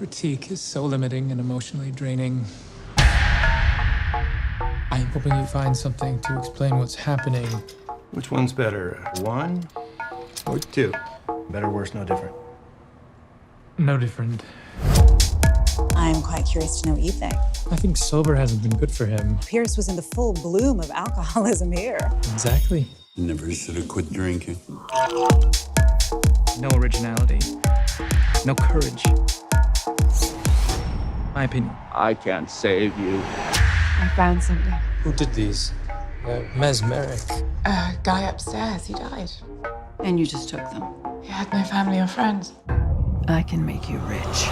critique is so limiting and emotionally draining. I'm hoping you find something to explain what's happening. Which one's better, 1 or 2? Better, worse, no different. No different. I'm quite curious to know what you think. I think sober hasn't been good for him. Pierce was in the full bloom of alcoholism here. Exactly. Never should have quit drinking. No originality. No courage. My opinion. I can't save you. I found something. Who did these? Mesmeric. A guy upstairs, he died. And you just took them. He had no family or friends. I can make you rich.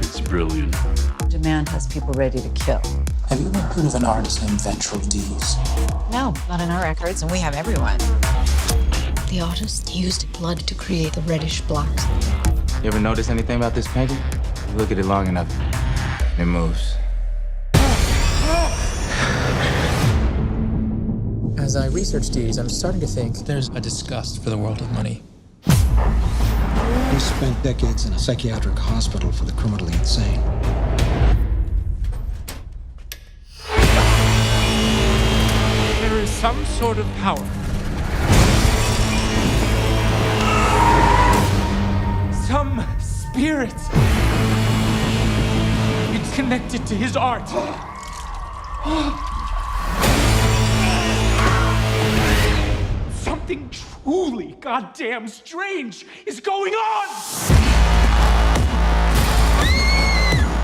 It's brilliant. Demand has people ready to kill. Have you ever heard of an artist named Ventral D's? No, not in our records, and we have everyone. The artist used blood to create the reddish blacks. You ever notice anything about this painting? You look at it long enough, it moves. As I research these, I'm starting to think there's a disgust for the world of money. He spent decades in a psychiatric hospital for the criminally insane. There is some sort of power. Some spirit. It's connected to his art. Something truly goddamn strange is going on!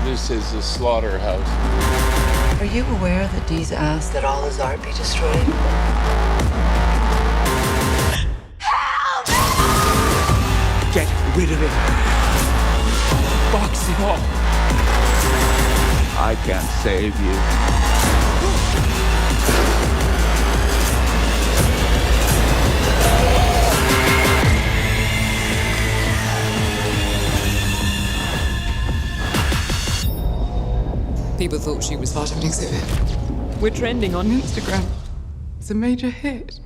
This is a slaughterhouse. Are you aware that Dee's asked that all his art be destroyed? Get rid of it. Box it all. I can't save you. People thought she was part of an exhibit. We're trending on Instagram. It's a major hit.